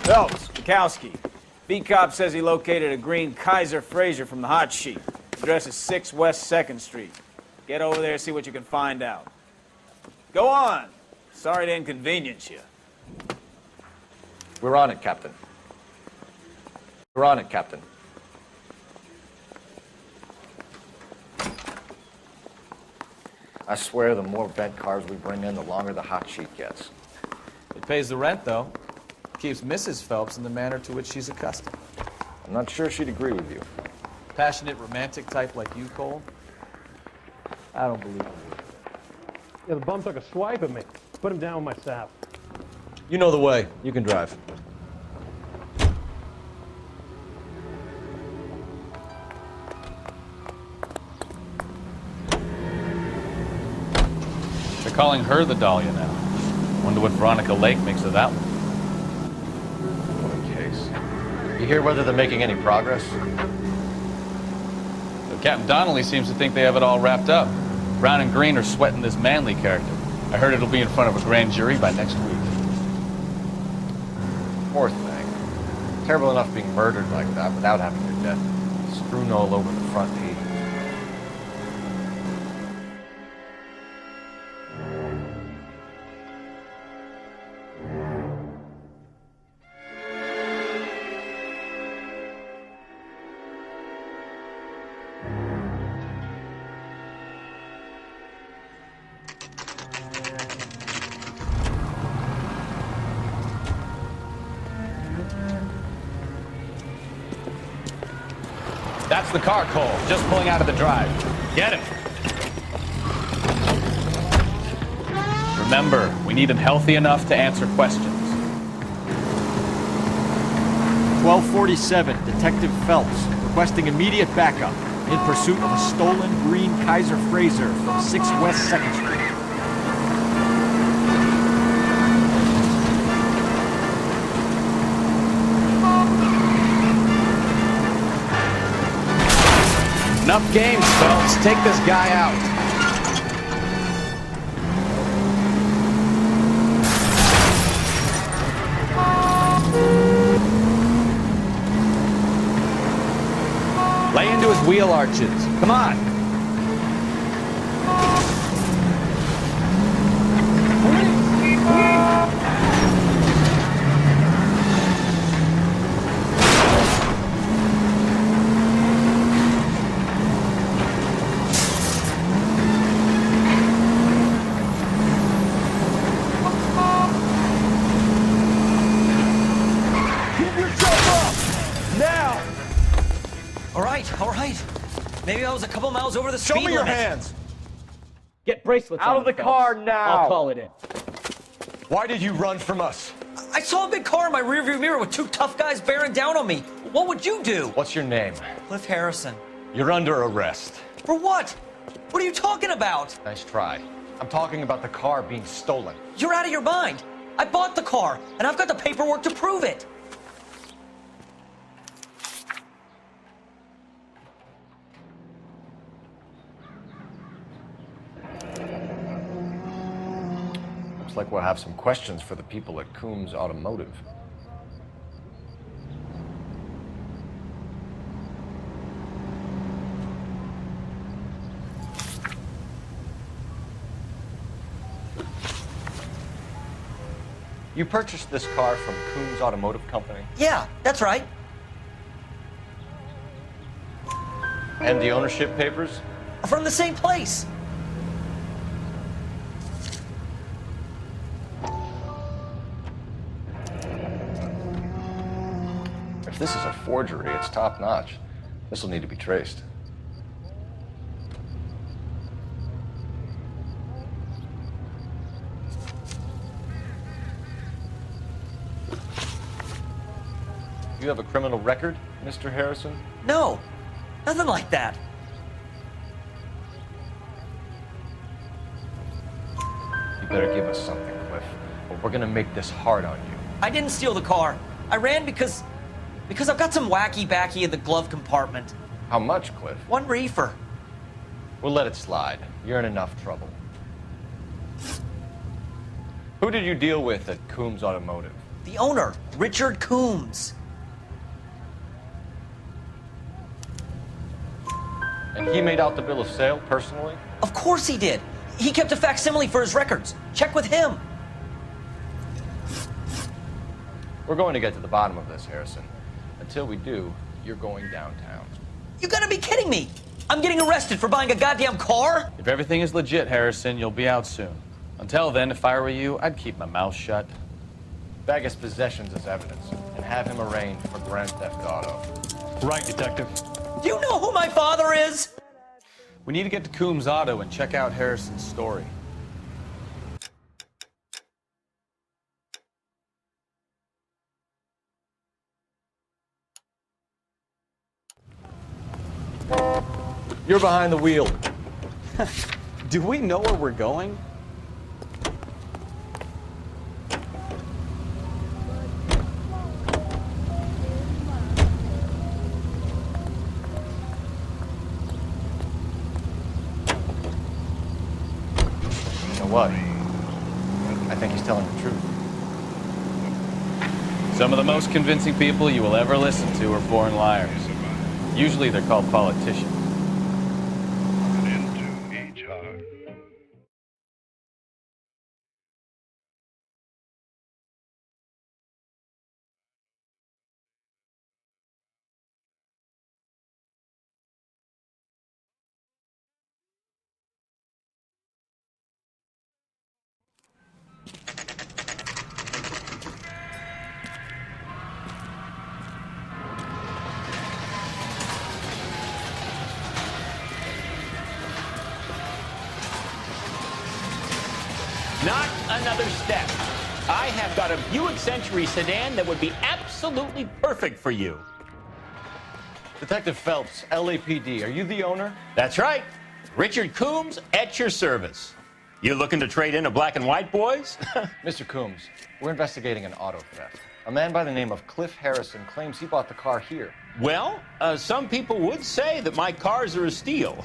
Phelps, Bukowski. B-Cop says he located a green Kaiser Fraser from the hot sheet. Address is 6 West 2nd Street. Get over there, see what you can find out. Go on. Sorry to inconvenience you. We're on it, Captain. We're on it, Captain. I swear the more bent cars we bring in, the longer the hot sheet gets. It pays the rent, though. Keeps Mrs. Phelps in the manner to which she's accustomed. I'm not sure she'd agree with you. Passionate, romantic type like you, Cole? I don't believe it. Yeah, the bum took a swipe at me. Put him down with my sap. You know the way. You can drive. They're calling her the Dahlia now. Wonder what Veronica Lake makes of that one. What a case. You hear whether they're making any progress? So Captain Donnelly seems to think they have it all wrapped up. Brown and Green are sweating this Manley character. I heard it'll be in front of a grand jury by next week. Poor thing. Terrible enough being murdered like that without having your death strewn all over the front page. That's the car, Cole. Just pulling out of the drive. Get him. Remember, we need him healthy enough to answer questions. 1247, Detective Phelps, requesting immediate backup in pursuit of a stolen green Kaiser Fraser from 6 West 2nd Street. Enough games, Phelps. Take this guy out. Lay into his wheel arches. Come on. All right. Maybe I was a couple miles over the speed limit. Show me your hands! Get bracelets Out on of the Phelps. car now! I'll call it in. Why did you run from us? I saw a big car in my rearview mirror with 2 tough guys bearing down on me. What would you do? What's your name? Cliff Harrison. You're under arrest. For what? What are you talking about? Nice try. I'm talking about the car being stolen. You're out of your mind. I bought the car, and I've got the paperwork to prove it. Looks like we'll have some questions for the people at Coombs Automotive. You purchased this car from Coombs Automotive Company? Yeah, that's right. And the ownership papers? From the same place. If this is a forgery, it's top-notch. This will need to be traced. You have a criminal record, Mr. Harrison? No, nothing like that. You better give us something, Cliff, or we're gonna make this hard on you. I didn't steal the car. I ran because I've got some wacky-backy in the glove compartment. How much, Cliff? 1 reefer. We'll let it slide. You're in enough trouble. Who did you deal with at Coombs Automotive? The owner, Richard Coombs. And he made out the bill of sale personally? Of course he did. He kept a facsimile for his records. Check with him. We're going to get to the bottom of this, Harrison. Until we do, you're going downtown. You gotta be kidding me. I'm getting arrested for buying a goddamn car? If everything is legit, Harrison, you'll be out soon. Until then, if I were you, I'd keep my mouth shut. Bag his possessions as evidence and have him arraigned for grand theft auto. Right, detective. Do you know who my father is? We need to get to Coombs' auto and check out Harrison's story. You're behind the wheel. Do we know where we're going? You know what? I think he's telling the truth. Some of the most convincing people you will ever listen to are born liars. Usually they're called politicians. Not another step. I have got a Buick Century sedan that would be absolutely perfect for you. Detective Phelps, LAPD, are you the owner? That's right. Richard Coombs at your service. You looking to trade in a black and white, boys? Mr. Coombs, we're investigating an auto theft. A man by the name of Cliff Harrison claims he bought the car here. Well, some people would say that my cars are a steal.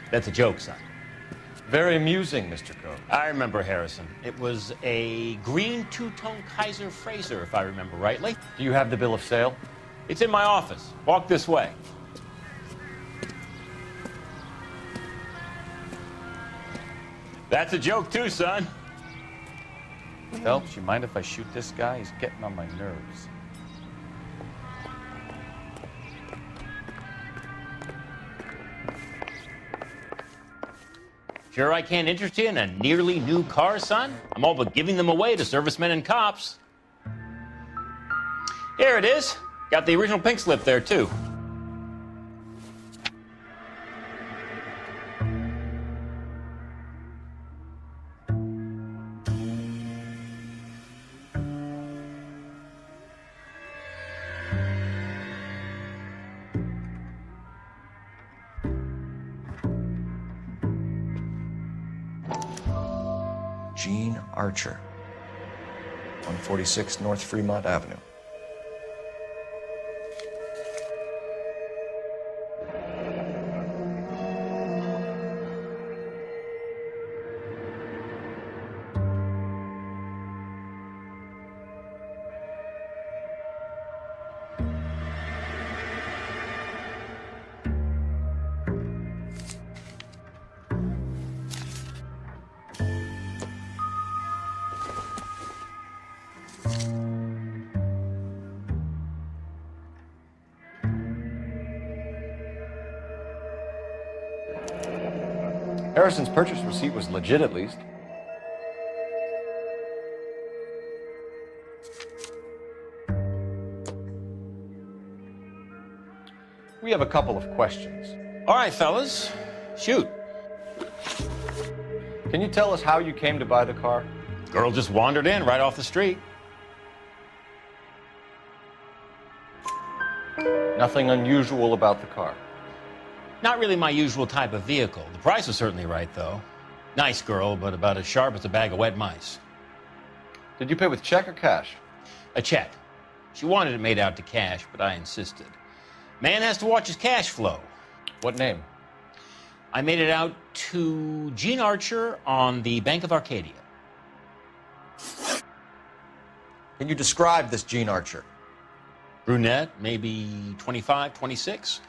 That's a joke, son. Very amusing, Mr. Coombs. I remember Harrison. It was a green two-tone Kaiser Frazer, if I remember rightly. Do you have the bill of sale? It's in my office. Walk this way. That's a joke too, son. Phelps, you mind if I shoot this guy? He's getting on my nerves. Sure I can't interest you in a nearly new car, son? I'm all but giving them away to servicemen and cops. Here it is. Got the original pink slip there, too. Gene Archer, 146 North Fremont Avenue. Harrison's purchase receipt was legit, at least. We have a couple of questions. All right, fellas. Shoot. Can you tell us how you came to buy the car? Girl just wandered in right off the street. Nothing unusual about the car. Not really my usual type of vehicle. The price was certainly right, though. Nice girl, but about as sharp as a bag of wet mice. Did you pay with check or cash? A check. She wanted it made out to cash, but I insisted. Man has to watch his cash flow. What name? I made it out to Gene Archer on the Bank of Arcadia. Can you describe this Gene Archer? Brunette, maybe 25, 26.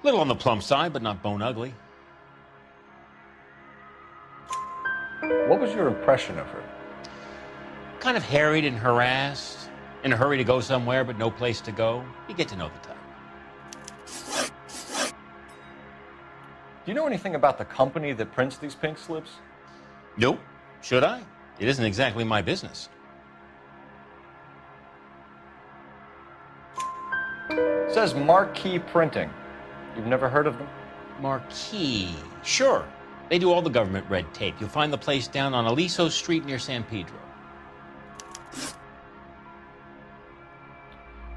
A little on the plump side, but not bone ugly. What was your impression of her? Kind of harried and harassed. In a hurry to go somewhere, but no place to go. You get to know the type. Do you know anything about the company that prints these pink slips? Nope. Should I? It isn't exactly my business. It says Marquee Printing. You've never heard of them? Marquee. Sure. They do all the government red tape. You'll find the place down on Aliso Street near San Pedro.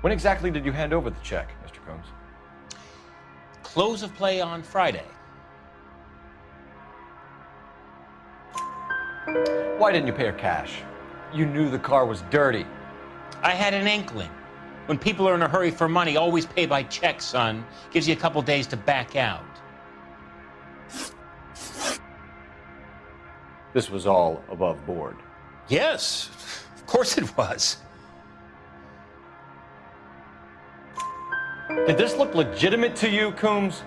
When exactly did you hand over the check, Mr. Combs? Close of play on Friday. Why didn't you pay her cash? You knew the car was dirty. I had an inkling. When people are in a hurry for money, always pay by check, son. Gives you a couple days to back out. This was all above board. Yes, of course it was. Did this look legitimate to you, Coombs?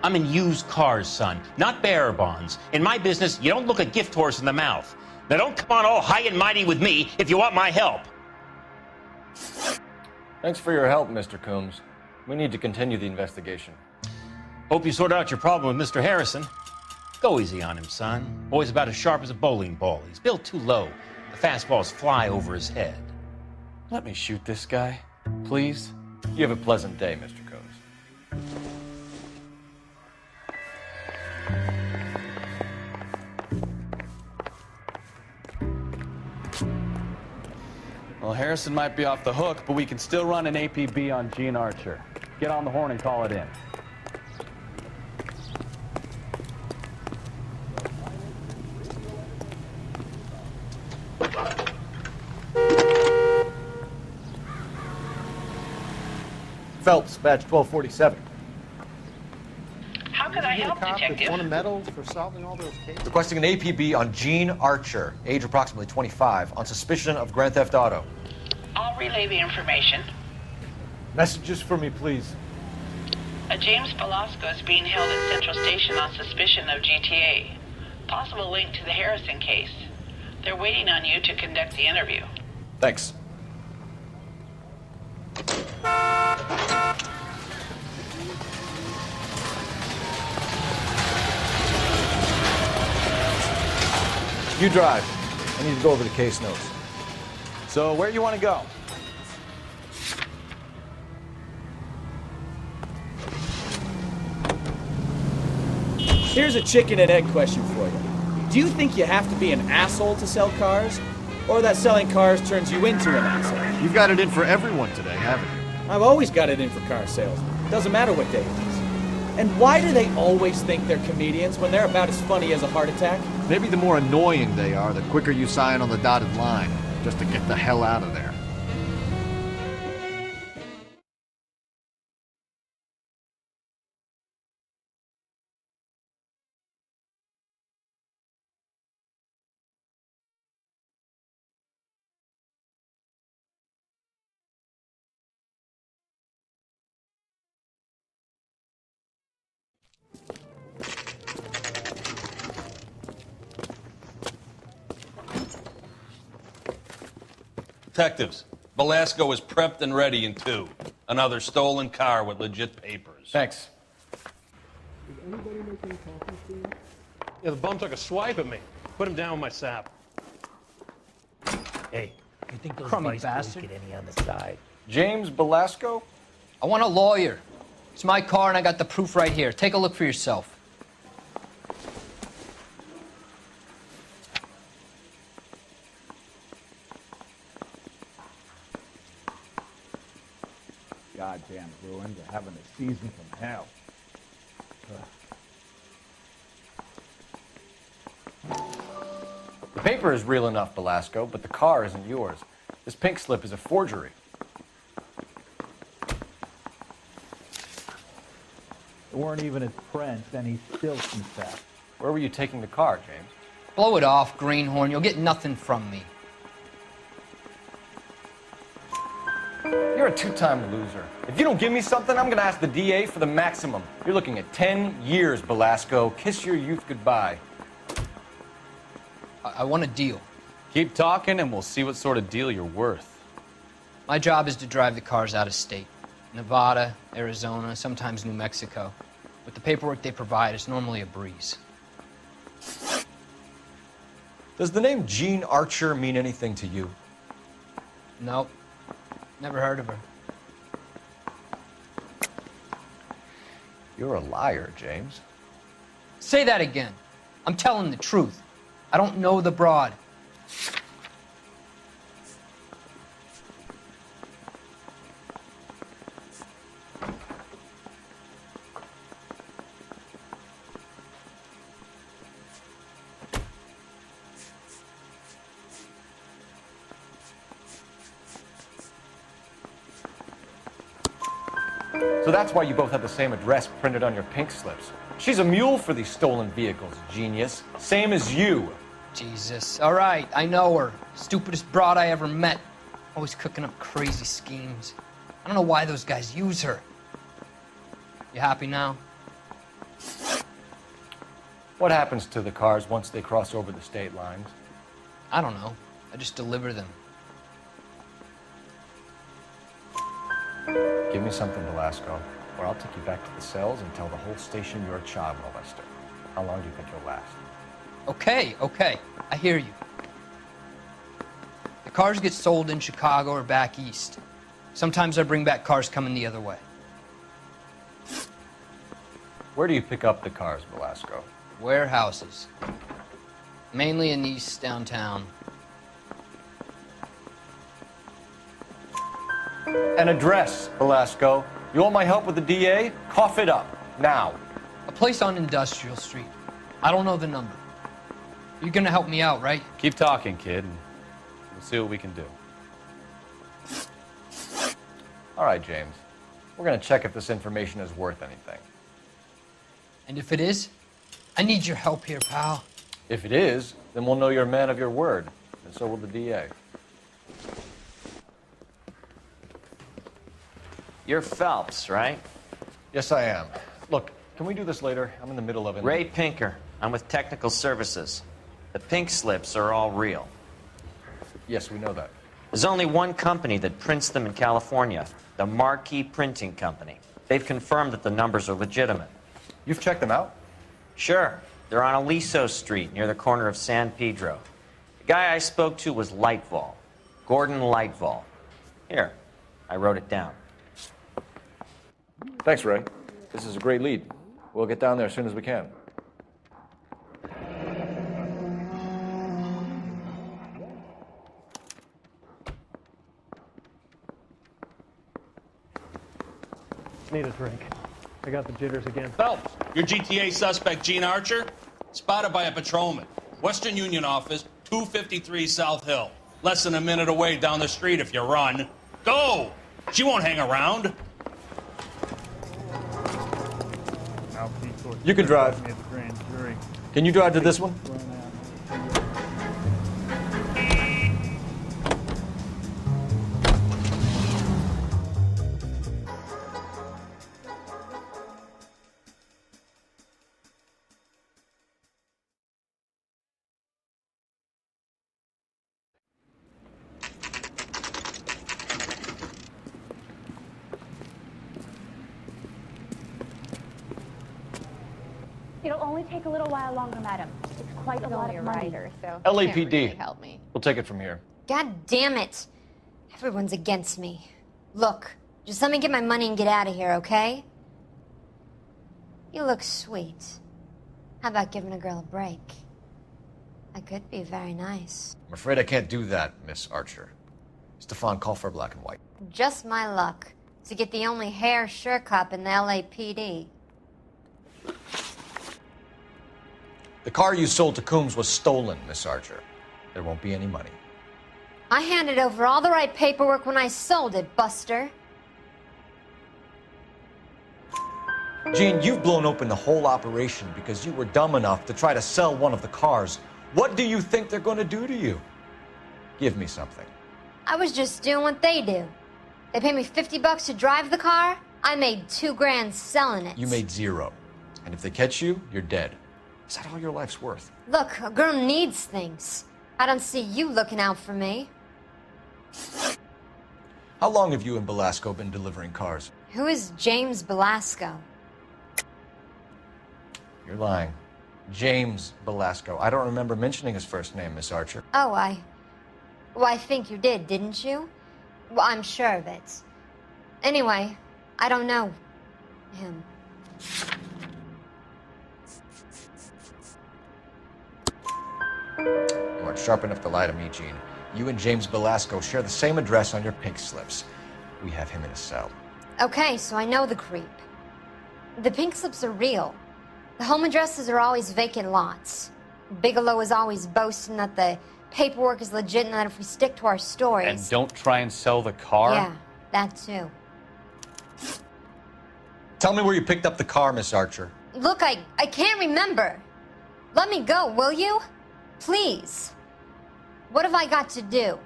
I'm in used cars, son, not bearer bonds. In my business, you don't look a gift horse in the mouth. Now don't come on all high and mighty with me if you want my help. Thanks for your help, Mr. Coombs. We need to continue the investigation. Hope you sort out your problem with Mr. Harrison. Go easy on him, son. Boy's about as sharp as a bowling ball. He's built too low. The fastballs fly over his head. Let me shoot this guy, please. You have a pleasant day, Mr. Combs. Well, Harrison might be off the hook, but we can still run an APB on Gene Archer. Get on the horn and call it in. Phelps, badge 1247. How can I help, Detective? Won a medal for solving all those cases. Requesting an APB on Gene Archer, age approximately 25, on suspicion of grand theft auto. I'll relay the information. Messages for me, please. A James Velasco is being held at Central Station on suspicion of GTA. Possible link to the Harrison case. They're waiting on you to conduct the interview. Thanks. You drive. I need to go over the case notes. So where you want to go? Here's a chicken and egg question for you. Do you think you have to be an asshole to sell cars? Or that selling cars turns you into an asshole? You've got it in for everyone today, haven't you? I've always got it in for car sales. Doesn't matter what day it is. And why do they always think they're comedians when they're about as funny as a heart attack? Maybe the more annoying they are, the quicker you sign on the dotted line, just to get the hell out of there. Detectives, Velasco is prepped and ready in 2. Another stolen car with legit papers. Thanks. Yeah, the bum took a swipe at me. Put him down with my sap. Hey, you think those Crummy vice bastard. boys get any on the side? James Belasco? I want a lawyer. It's my car and I got the proof right here. Take a look for yourself. Goddamn ruins are having a season from hell. The paper is real enough, Belasco, but the car isn't yours. This pink slip is a forgery. They weren't even his friends, and he still confessed. Where were you taking the car, James? Blow it off, greenhorn. You'll get nothing from me. You're a two-time loser. If you don't give me something, I'm gonna ask the DA for the maximum. You're looking at 10 years, Belasco. Kiss your youth goodbye. I want a deal. Keep talking and we'll see what sort of deal you're worth. My job is to drive the cars out of state. Nevada, Arizona, sometimes New Mexico. With the paperwork they provide, it's normally a breeze. Does the name Jean Archer mean anything to you? Nope. Never heard of her. You're a liar, James. Say that again. I'm telling the truth. I don't know the broad. So that's why you both have the same address printed on your pink slips. She's a mule for these stolen vehicles, genius. Same as you. Jesus. All right, I know her. Stupidest broad I ever met. Always cooking up crazy schemes. I don't know why those guys use her. You happy now? What happens to the cars once they cross over the state lines? I don't know. I just deliver them. Give me something, Belasco, or I'll take you back to the cells and tell the whole station you're a child molester. How long do you think you'll last? Okay. I hear you. The cars get sold in Chicago or back east. Sometimes I bring back cars coming the other way. Where do you pick up the cars, Belasco? Warehouses. Mainly in East downtown. An address, Belasco. You want my help with the DA? Cough it up, now. A place on Industrial Street. I don't know the number. You're gonna help me out, right? Keep talking, kid, and we'll see what we can do. All right, James. We're gonna check if this information is worth anything. And if it is, I need your help here, pal. If it is, then we'll know you're a man of your word, and so will the DA. You're Phelps, right? Yes, I am. Look, can we do this later? I'm in the middle of it. Ray Pinker. I'm with Technical Services. The pink slips are all real. Yes, we know that. There's only one company that prints them in California, the Marquee Printing Company. They've confirmed that the numbers are legitimate. You've checked them out? Sure. They're on Aliso Street, near the corner of San Pedro. The guy I spoke to was Lightval. Gordon Lightval. Here, I wrote it down. Thanks, Ray. This is a great lead. We'll get down there as soon as we can. Need a drink. I got the jitters again. Phelps, your GTA suspect, Jean Archer, spotted by a patrolman. Western Union office, 253 South Hill. Less than a minute away down the street if you run. Go! She won't hang around. You can drive. Can you drive to this one? It'll only take a little while longer, madam. It's quite a lot of money. So LAPD. really help me. We'll take it from here. God damn it. Everyone's against me. Look, just let me get my money and get out of here, okay? You look sweet. How about giving a girl a break? I could be very nice. I'm afraid I can't do that, Miss Archer. Stefan, call for black and white. Just my luck to get the only hair sure cop in the LAPD. The car you sold to Coombs was stolen, Miss Archer. There won't be any money. I handed over all the right paperwork when I sold it, Buster. Jean, you've blown open the whole operation because you were dumb enough to try to sell one of the cars. What do you think they're going to do to you? Give me something. I was just doing what they do. They paid me $50 to drive the car. I made $2 grand selling it. You made 0. And if they catch you, you're dead. Is that all your life's worth? Look, a girl needs things. I don't see you looking out for me. How long have you and Belasco been delivering cars? Who is James Belasco? You're lying. James Belasco. I don't remember mentioning his first name, Miss Archer. Oh, Well, I think you did, didn't you? Well, I'm sure of it. Anyway, I don't know him. You aren't sharp enough to lie to me, Gene. You and James Belasco share the same address on your pink slips. We have him in a cell. Okay, so I know the creep. The pink slips are real. The home addresses are always vacant lots. Bigelow is always boasting that the paperwork is legit and that if we stick to our stories... And don't try and sell the car? Yeah, that too. Tell me where you picked up the car, Miss Archer. Look, I can't remember. Let me go, will you? Please. What have I got to do?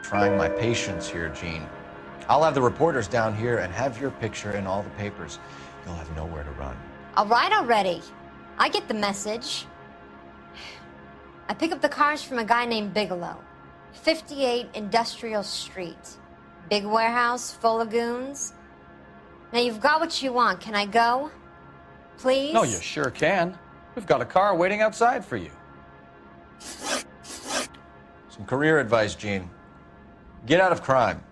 Trying my patience here, Gene. I'll have the reporters down here and have your picture in all the papers. You'll have nowhere to run. All right already. I get the message. I pick up the cars from a guy named Bigelow. 58 Industrial Street. Big warehouse, full of goons. Now you've got what you want. Can I go? Please? No, you sure can. We've got a car waiting outside for you. Some career advice, Gene. Get out of crime.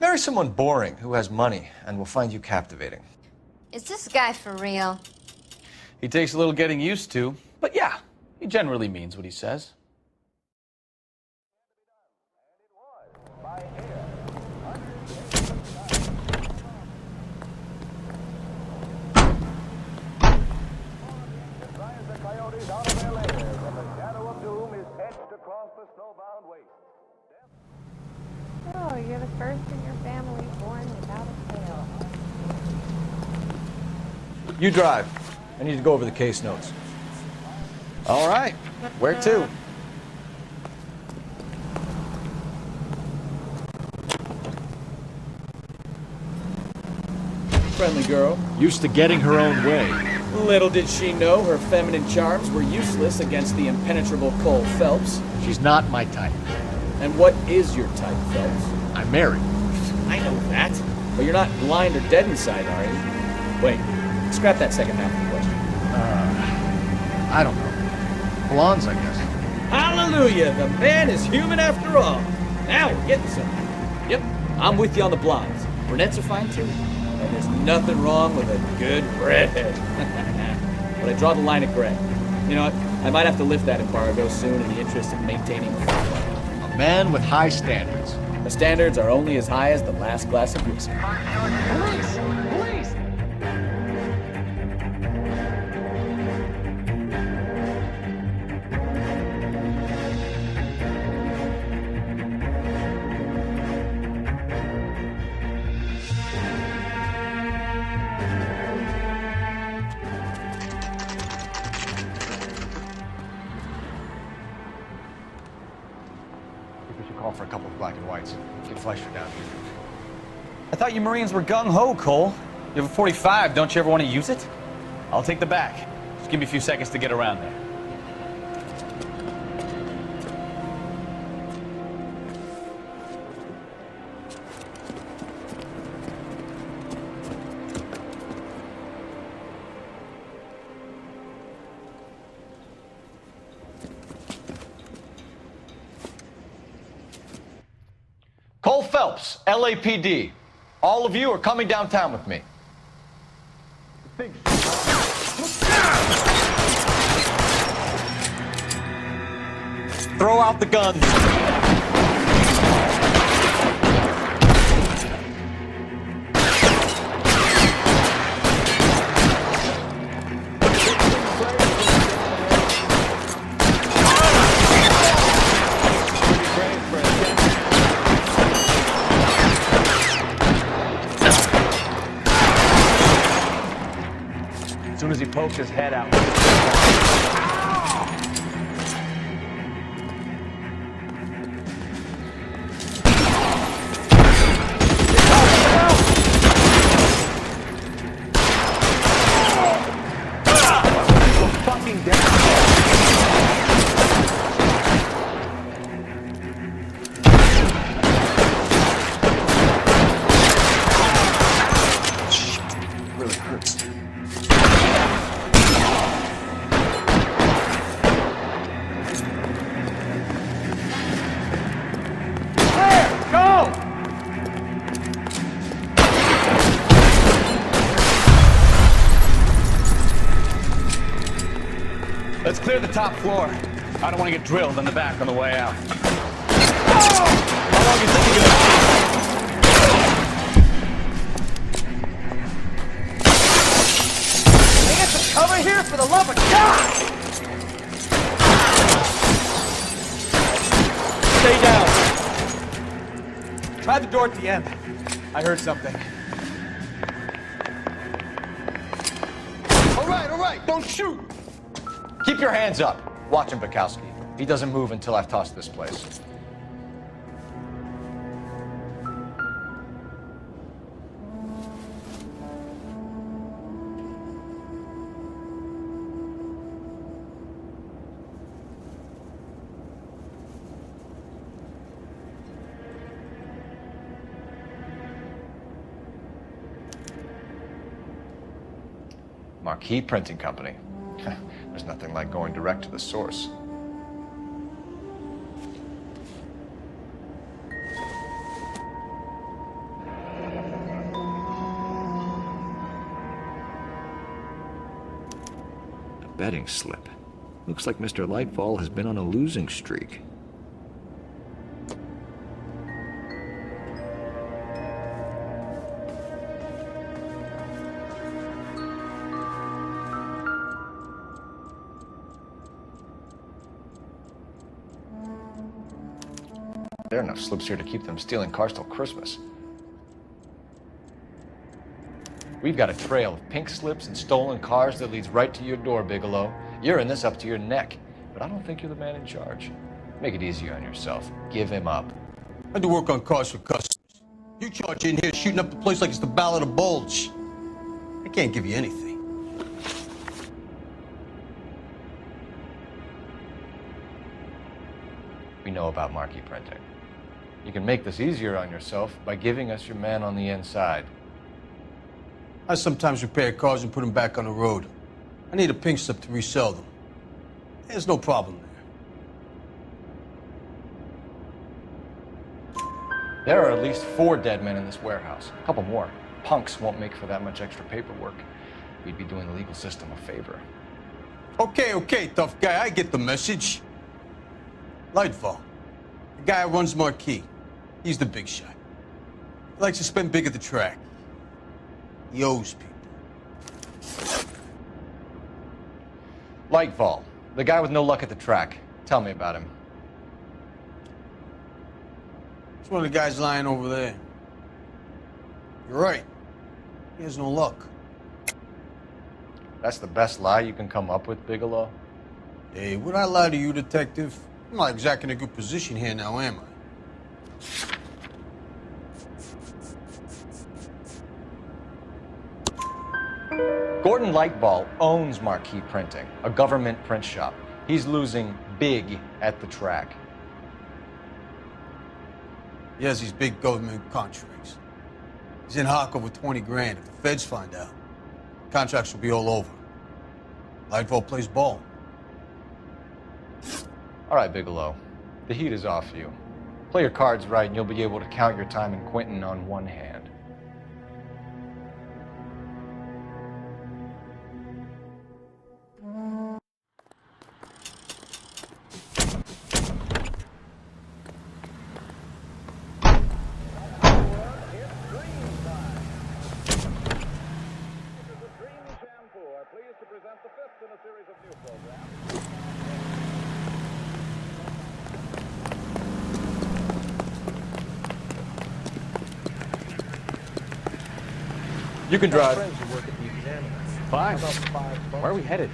Marry someone boring who has money and will find you captivating. Is this guy for real? He takes a little getting used to, but yeah, he generally means what he says. Oh, you're the first in your family born without a tail. You drive. I need to go over the case notes. All right. Where to? Friendly girl. Used to getting her own way. Little did she know her feminine charms were useless against the impenetrable Cole Phelps. She's not my type. And what is your type, Phelps? I'm married. I know that. But you're not blind or dead inside, are you? Wait, scrap that second half of the question. I don't know. Blondes, I guess. Hallelujah! The man is human after all. Now we're getting somewhere. Yep, I'm with you on the blondes. Brunettes are fine too. And there's nothing wrong with a good redhead. But I draw the line at gray. You know what? I might have to lift that embargo soon in the interest of maintaining A man with high standards. The standards are only as high as the last glass of whiskey. Police! Police! Call for a couple of black and whites. Get Fleischer down here. I thought you Marines were gung-ho, Cole. You have a 45, don't you ever want to use it? I'll take the back. Just give me a few seconds to get around there. Cole Phelps, LAPD. All of you are coming downtown with me. Throw out the guns. As soon as he poked his head out. Clear the top floor. I don't want to get drilled in the back on the way out. How long do you think you're gonna Can I get some cover here, for the love of God? Stay down. Try the door at the end. I heard something. All right, don't shoot! Keep your hands up. Watch him, Bukowski. He doesn't move until I've tossed this place. Marquee Printing Company. There's nothing like going direct to the source. A betting slip. Looks like Mr. Lightfall has been on a losing streak. There are enough slips here to keep them stealing cars till Christmas. We've got a trail of pink slips and stolen cars that leads right to your door, Bigelow. You're in this up to your neck, but I don't think you're the man in charge. Make it easier on yourself. Give him up. I do work on cars for customers. You charge in here shooting up the place like it's the Ballad of Bulge. I can't give you anything. We know about marquee printing. You can make this easier on yourself by giving us your man on the inside. I sometimes repair cars and put them back on the road. I need a pink slip to resell them. There's no problem there. There are at least 4 dead men in this warehouse. A couple more. Punks won't make for that much extra paperwork. We'd be doing the legal system a favor. Okay, tough guy, I get the message. Lightfall, the guy who runs Marquee. He's the big shot. He likes to spend big at the track. He owes people. Lightfall, the guy with no luck at the track. Tell me about him. It's one of the guys lying over there. You're right. He has no luck. That's the best lie you can come up with, Bigelow? Hey, would I lie to you, detective? I'm not exactly in a good position here now, am I? Gordon Lightfall owns Marquee Printing, a government print shop. He's losing big at the track. He has these big government contracts. He's in hock over 20 grand. If the feds find out, contracts will be all over. Lightfall plays ball. All right, Bigelow. The heat is off you. Play your cards right and you'll be able to count your time in Quentin on one hand. You can drive. Fine. Where are we headed?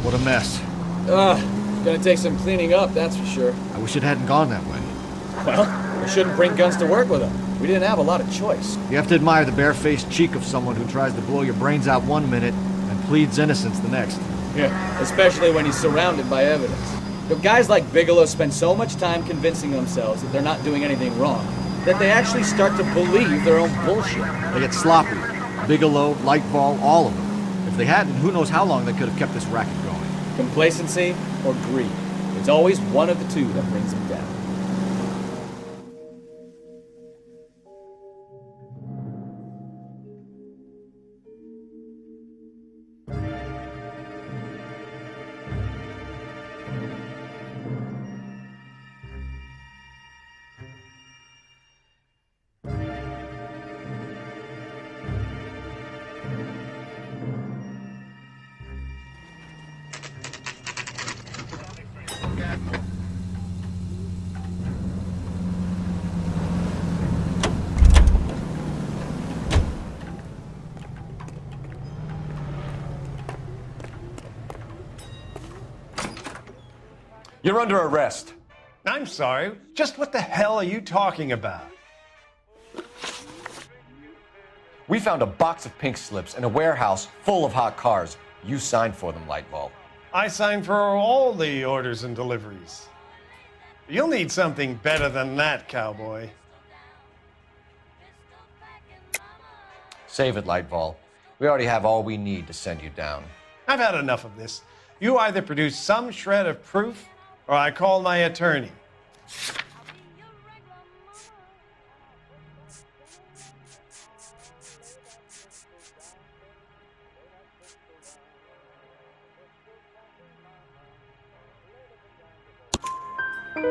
What a mess. It's gonna take some cleaning up, that's for sure. I wish it hadn't gone that way. Well, we shouldn't bring guns to work with them. We didn't have a lot of choice. You have to admire the barefaced cheek of someone who tries to blow your brains out one minute and pleads innocence the next. Yeah, especially when he's surrounded by evidence. But guys like Bigelow spend so much time convincing themselves that they're not doing anything wrong, that they actually start to believe their own bullshit. They get sloppy. Bigelow, Lightfall, all of them. If they hadn't, who knows how long they could have kept this racket going. Complacency or greed. It's always one of the two that brings them down. You're under arrest. I'm sorry. Just what the hell are you talking about? We found a box of pink slips in a warehouse full of hot cars. You signed for them, Lightball. I signed for all the orders and deliveries. You'll need something better than that, cowboy. Save it, Lightball. We already have all we need to send you down. I've had enough of this. You either produce some shred of proof, or I call my attorney.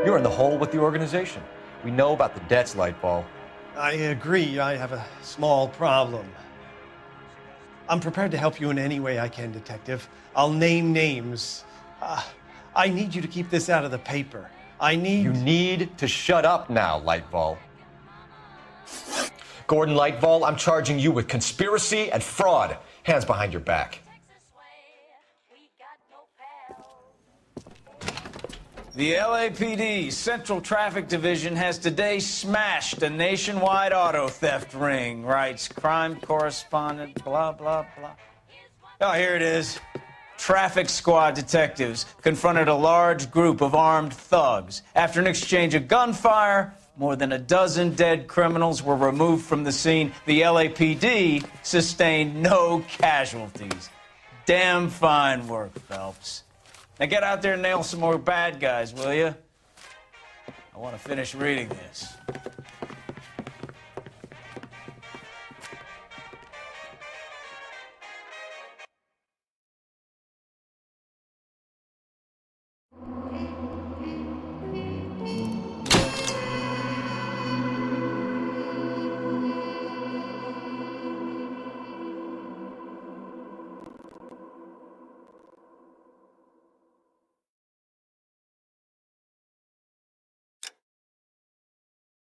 You're in the hole with the organization. We know about the debts, Lightball. I agree. I have a small problem. I'm prepared to help you in any way I can, Detective. I'll name names. I need you to keep this out of the paper. You need to shut up now, Lightball. Gordon Lightball, I'm charging you with conspiracy and fraud. Hands behind your back. The LAPD Central Traffic Division has today smashed a nationwide auto theft ring, writes crime correspondent, blah, blah, blah. Oh, here it is. Traffic squad detectives confronted a large group of armed thugs. After an exchange of gunfire, more than a dozen dead criminals were removed from the scene. The LAPD sustained no casualties. Damn fine work, Phelps. Now get out there and nail some more bad guys, will you? I want to finish reading this.